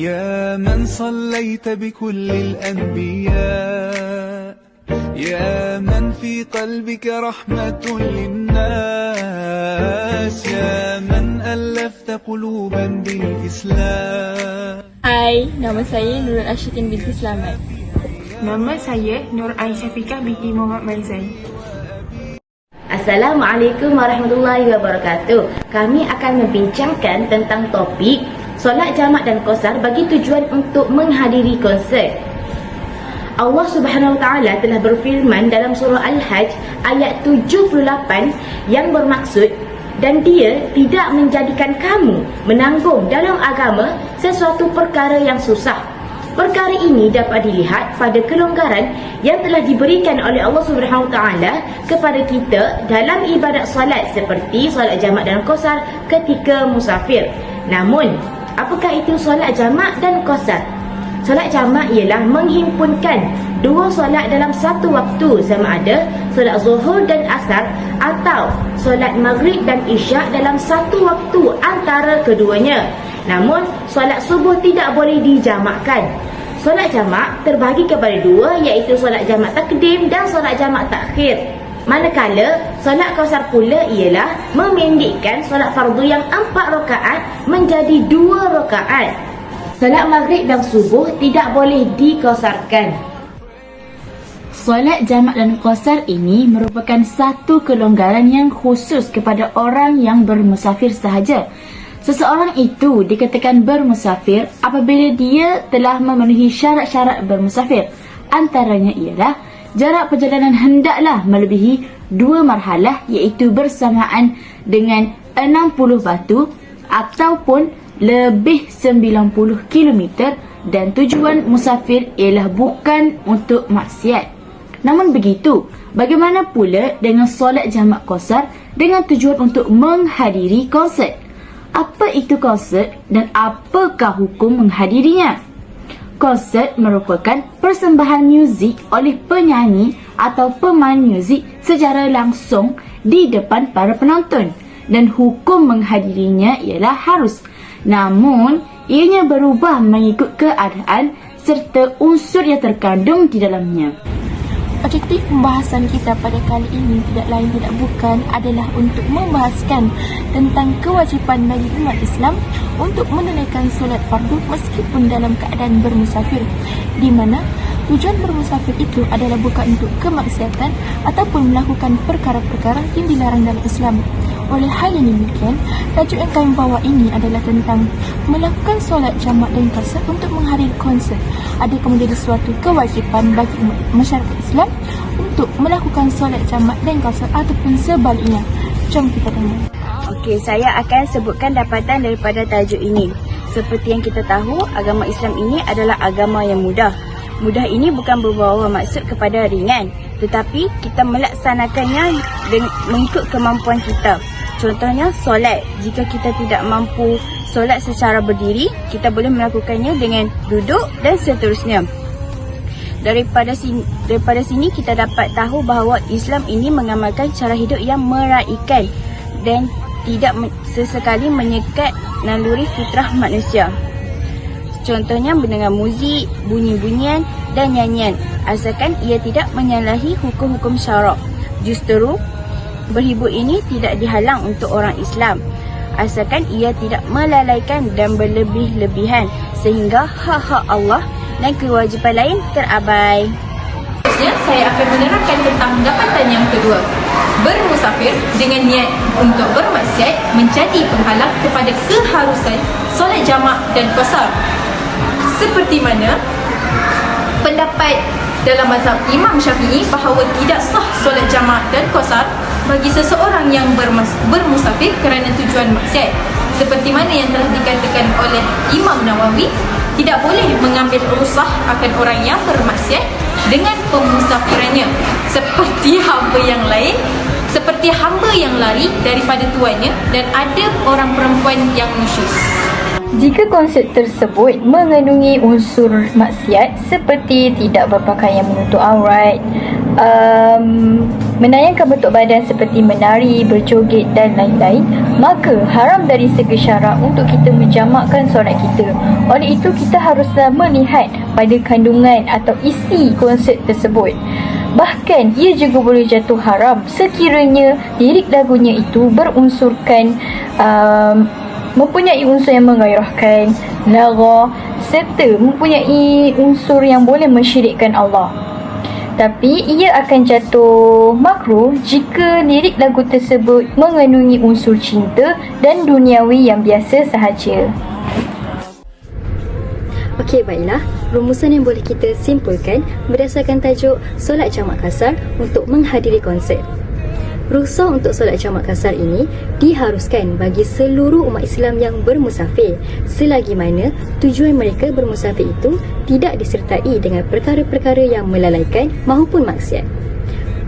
يا من صليت بكل الأنبياء يا من في قلبك رحمة للناس يا من ألفت قلوبا بالإسلام. Hai, nama saya Nurul Ashikin binti Selamat. Nama saya Nur Aisyah binti Muhammad Maizan. Assalamualaikum warahmatullahi wabarakatuh. Kami akan membincangkan tentang topik solat jamak dan qasar bagi tujuan untuk menghadiri konsert. Allah Subhanahu Wa Taala telah berfirman dalam surah Al-Hajj ayat 78 yang bermaksud, dan dia tidak menjadikan kamu menanggung dalam agama sesuatu perkara yang susah. Perkara ini dapat dilihat pada kelonggaran yang telah diberikan oleh Allah Subhanahu Wa Taala kepada kita dalam ibadat solat seperti solat jamak dan qasar ketika musafir. Namun, apakah itu solat jamak dan qasar? Solat jamak ialah menghimpunkan dua solat dalam satu waktu, sama ada solat zuhur dan asar atau solat maghrib dan isyak dalam satu waktu antara keduanya. Namun, solat subuh tidak boleh dijamakkan. Solat jamak terbahagi kepada dua, iaitu solat jamak takdim dan solat jamak takhir. Manakala solat qasar pula ialah memendekkan solat fardu yang 4 rakaat menjadi 2 rakaat. Solat maghrib dan subuh tidak boleh dikosarkan. Solat jamak dan qasar ini merupakan satu kelonggaran yang khusus kepada orang yang bermusafir sahaja. Seseorang itu dikatakan bermusafir apabila dia telah memenuhi syarat-syarat bermusafir. Antaranya ialah jarak perjalanan hendaklah melebihi 2 marhalah, iaitu bersamaan dengan 60 batu ataupun lebih 90 km, dan tujuan musafir ialah bukan untuk maksiat. Namun begitu, bagaimana pula dengan solat jamak qasar dengan tujuan untuk menghadiri konsert? Apa itu konsert dan apakah hukum menghadirinya? Konsert merupakan persembahan muzik oleh penyanyi atau pemain muzik secara langsung di depan para penonton, dan hukum menghadirinya ialah harus. Namun, ianya berubah mengikut keadaan serta unsur yang terkandung di dalamnya. Objektif pembahasan kita pada kali ini tidak lain tidak bukan adalah untuk membahaskan tentang kewajipan bagi umat Islam untuk menunaikan solat fardu meskipun dalam keadaan bermusafir, di mana tujuan bermusafir itu adalah bukan untuk kemaksiatan ataupun melakukan perkara-perkara yang dilarang dalam Islam. Oleh hal yang demikian, tajuk yang kami bawa ini adalah tentang melakukan solat jamak dan qasar untuk menghadiri konsert. Adakah menjadi suatu kewajipan bagi masyarakat Islam untuk melakukan solat jamak dan qasar ataupun sebaliknya? Jom kita dengar. Okey, saya akan sebutkan dapatan daripada tajuk ini. Seperti yang kita tahu, agama Islam ini adalah agama yang mudah. Mudah ini bukan berbawa maksud kepada ringan, tetapi kita melaksanakannya mengikut kemampuan kita. Contohnya solat, jika kita tidak mampu solat secara berdiri, kita boleh melakukannya dengan duduk dan seterusnya. Daripada sini kita dapat tahu bahawa Islam ini mengamalkan cara hidup yang meraikan dan tidak sesekali menyekat naluri fitrah manusia. Contohnya mendengar muzik, bunyi-bunyian dan nyanyian, asalkan ia tidak menyalahi hukum-hukum syarak. Justru berhibur ini tidak dihalang untuk orang Islam, asalkan ia tidak melalaikan dan berlebih-lebihan sehingga hak-hak Allah dan kewajipan lain terabai. Saya akan menerangkan tentang dapatan yang kedua. Bermusafir dengan niat untuk bermaksiat menjadi penghalang kepada keharusan solat jamak dan qasar. Seperti mana pendapat dalam mazhab Imam Syafi'i bahawa tidak sah solat jamak dan qasar bagi seseorang yang bermusafir kerana tujuan maksiat. Seperti mana yang telah dikatakan oleh Imam Nawawi, tidak boleh mengambil rusah akan orang yang bermaksiat dengan pemusafirannya, seperti hamba yang lari daripada tuannya dan ada orang perempuan yang nusyus. Jika konsep tersebut mengandungi unsur maksiat seperti tidak berpakaian menutup aurat, menayangkan bentuk badan seperti menari, berjoget dan lain-lain, maka haram dari segi syarak untuk kita menjamakkan solat kita. Oleh itu, kita haruslah melihat pada kandungan atau isi konsert tersebut. Bahkan, ia juga boleh jatuh haram sekiranya lirik lagunya itu berunsurkan mempunyai unsur yang menggairahkan, lagha, serta mempunyai unsur yang boleh mensyirikkan Allah. Tapi ia akan jatuh makruh jika lirik lagu tersebut mengandungi unsur cinta dan duniawi yang biasa sahaja. Okey, baiklah. Rumusan yang boleh kita simpulkan berdasarkan tajuk solat jamak kasar untuk menghadiri konsert. Rukhsah untuk solat jamak kasar ini diharuskan bagi seluruh umat Islam yang bermusafir selagi mana tujuan mereka bermusafir itu tidak disertai dengan perkara-perkara yang melalaikan maupun maksiat.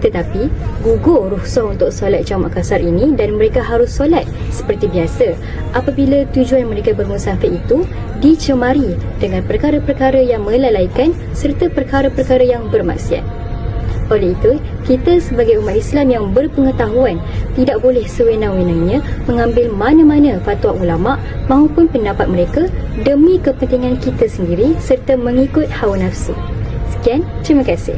Tetapi gugur rukhsah untuk solat jamak kasar ini dan mereka harus solat seperti biasa apabila tujuan mereka bermusafir itu dicemari dengan perkara-perkara yang melalaikan serta perkara-perkara yang bermaksiat. Oleh itu, kita sebagai umat Islam yang berpengetahuan tidak boleh sewenang-wenangnya mengambil mana-mana fatwa ulama maupun pendapat mereka demi kepentingan kita sendiri serta mengikut hawa nafsu. Sekian, terima kasih.